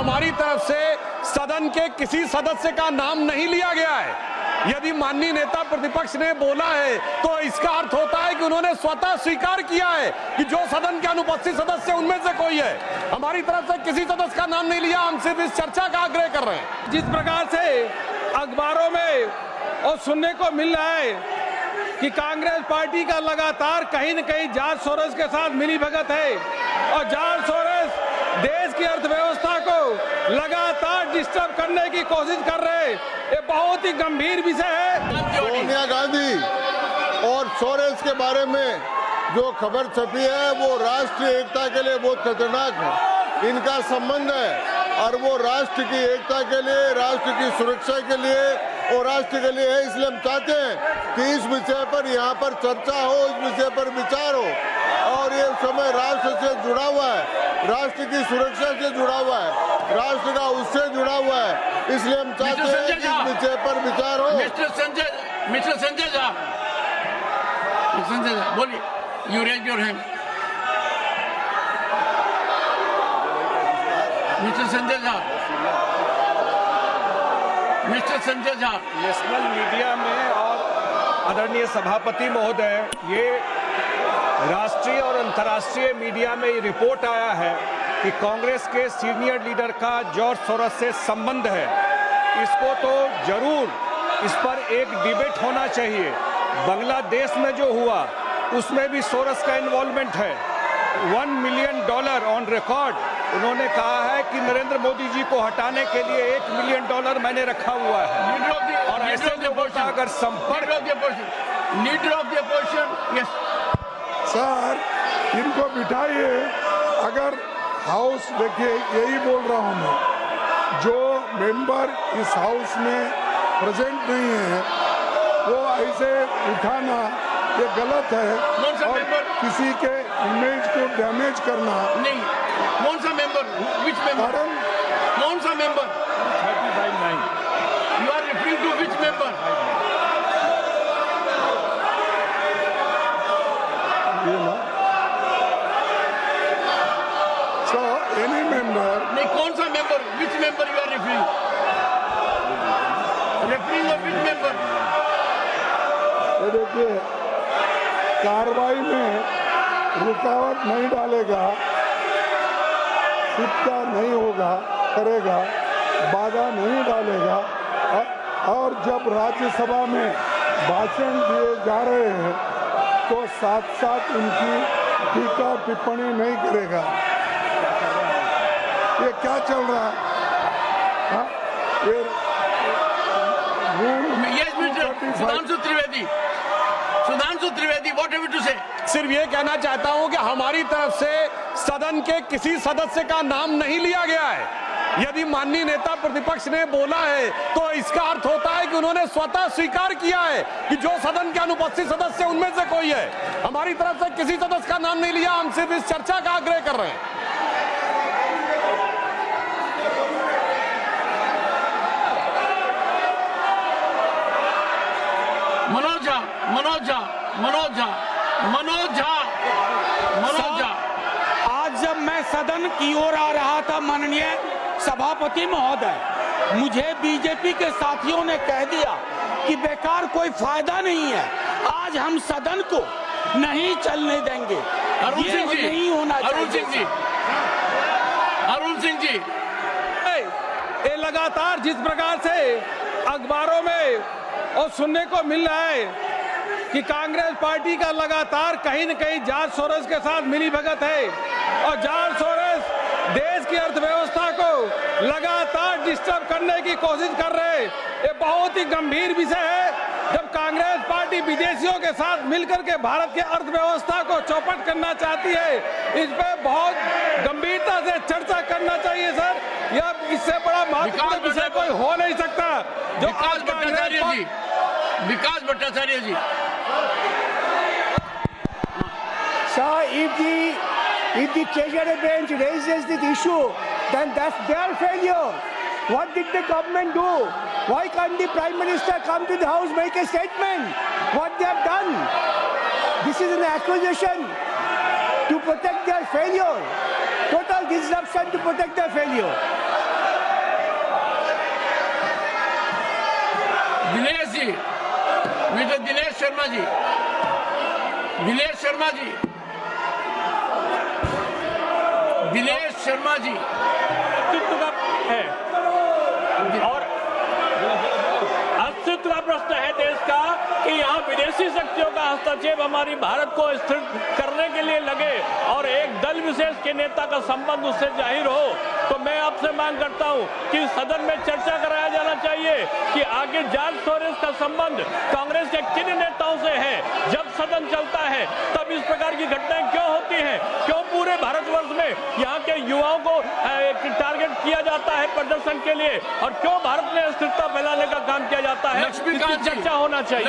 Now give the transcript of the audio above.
हमारी तरफ से सदन के किसी सदस्य का नाम नहीं लिया गया है। यदि माननीय नेता प्रतिपक्ष ने बोला है तो इसका अर्थ होता है कि उन्होंने स्वतः स्वीकार किया है कि जो सदन के अनुपस्थित सदस्य उनमें से कोई है। हमारी तरफ से किसी सदस्य का नाम नहीं लिया, हम सिर्फ इस चर्चा का आग्रह कर रहे हैं। जिस प्रकार से अखबारों में और सुनने को मिल रहा है कि कांग्रेस पार्टी का लगातार कहीं न कहीं जॉर्ज सोरोस के साथ मिलीभगत है और जॉर्ज सोरोस देश की अर्थव्यवस्था को लगातार डिस्टर्ब करने की कोशिश कर रहे हैं, ये बहुत ही गंभीर विषय है। सोनिया गांधी और सोरेस के बारे में जो खबर छपी है वो राष्ट्रीय एकता के लिए बहुत खतरनाक है। इनका संबंध है और वो राष्ट्र की एकता के लिए, राष्ट्र की सुरक्षा के लिए और राष्ट्र के लिए है। इसलिए हम चाहते हैं कि इस विषय पर यहाँ पर चर्चा हो, इस विषय पर विचार हो और ये समय राष्ट्र से जुड़ा हुआ है, राष्ट्र की सुरक्षा से जुड़ा हुआ है, राष्ट्र का उससे जुड़ा हुआ है। इसलिए हम चाहते हैं कि इस विषय पर विचार हो। मिस्टर संजय झा, बोलिए, you raise your hand. Mister Sanjay Jha, national media में और आदरणीय सभापति महोदय, ये राष्ट्रीय और अंतर्राष्ट्रीय मीडिया में ये रिपोर्ट आया है कि कांग्रेस के सीनियर लीडर का जॉर्ज सोरोस से संबंध है। इसको तो जरूर इस पर एक डिबेट होना चाहिए। बांग्लादेश में जो हुआ उसमें भी सोरोस का इन्वॉल्वमेंट है। $1 मिलियन ऑन रिकॉर्ड उन्होंने कहा है कि नरेंद्र मोदी जी को हटाने के लिए $1 मिलियन मैंने रखा हुआ है। और ऐसे लोगों का अगर संपर्क सर, इनको बिठाइए। अगर हाउस, देखिए यही बोल रहा हूँ मैं, जो मेंबर इस हाउस में प्रेजेंट नहीं है वो ऐसे उठाना ये गलत है और किसी के इमेज को डैमेज करना नहीं। कौन सा मेंबर? Which member? कौन सा member? 35-9 you are referring to which member? So any member, नहीं, कौन सा member? Which member you are referring? Referring of which member? ये देखिए, कार्रवाई में रुकावट नहीं डालेगा, सिक्का नहीं होगा, करेगा, बाधा नहीं डालेगा और जब राज्यसभा में भाषण दिए जा रहे हैं तो साथ साथ उनकी टीका टिप्पणी नहीं करेगा। ये क्या चल रहा है? हाँ? ये Sudhanshu Trivedi, what have you to say? सिर्फ ये कहना चाहता हूं कि हमारी तरफ से सदन के किसी सदस्य का नाम नहीं लिया गया है। यदि माननीय नेता प्रतिपक्ष ने बोला है तो इसका अर्थ होता है कि उन्होंने स्वतः स्वीकार किया है कि जो सदन के अनुपस्थित सदस्य उनमें से कोई है। हमारी तरफ से किसी सदस्य का नाम नहीं लिया, हम सिर्फ इस चर्चा का आग्रह कर रहे हैं। मनोज झा, आज जब मैं सदन की ओर आ रहा था, माननीय सभापति महोदय, मुझे बीजेपी के साथियों ने कह दिया कि बेकार कोई फायदा नहीं है, आज हम सदन को नहीं चलने देंगे। ये नहीं होना चाहिए। अरुण सिंह जी, ये लगातार जिस प्रकार से अखबारों में और सुनने को मिल रहा है कि कांग्रेस पार्टी का लगातार कहीं न कहीं जॉर्ज सोरोस के साथ मिलीभगत है और जॉर्ज सोरोस देश की अर्थव्यवस्था को लगातार डिस्टर्ब करने की कोशिश कर रहे हैं, ये बहुत ही गंभीर विषय है। जब कांग्रेस पार्टी विदेशियों के साथ मिलकर के भारत की अर्थव्यवस्था को चौपट करना चाहती है, इस पे बहुत गंभीरता से चर्चा करना चाहिए सर। यह इससे बड़ा महत्वपूर्ण विषय कोई हो नहीं सकता। जो विकास भट्टाचार्य जी, Sir, if the Treasury bench raises this issue, then that's their failure. What did the government do? Why can't the Prime Minister come to the House, make a statement? What they have done? This is an accusation to protect their failure. Total disruption to protect their failure. Dinesh ji, mister Dinesh Sharma ji, Dinesh Sharma ji, Dinesh Sharma ji, अस्तित्व का है और अस्तित्व का प्रश्न है देश का कि यहाँ विदेशी शक्तियों का हस्तक्षेप हमारी भारत को स्थिर करने के लिए लगे और एक दल विशेष के नेता का संबंध उससे जाहिर हो, तो मैं आपसे मांग करता हूँ कि सदन में चर्चा कराया जाना चाहिए कि आगे जॉर्ज सोरोस का संबंध कांग्रेस के किन नेताओं से है। जब सदन चलता है तब इस प्रकार की घटनाएं क्यों होती हैं? क्यों पूरे भारतवर्ष में यहाँ के युवाओं को टारगेट किया जाता है प्रदर्शन के लिए और क्यों भारत में अस्थिरता फैलाने का काम किया जाता है? इसकी चर्चा होना चाहिए।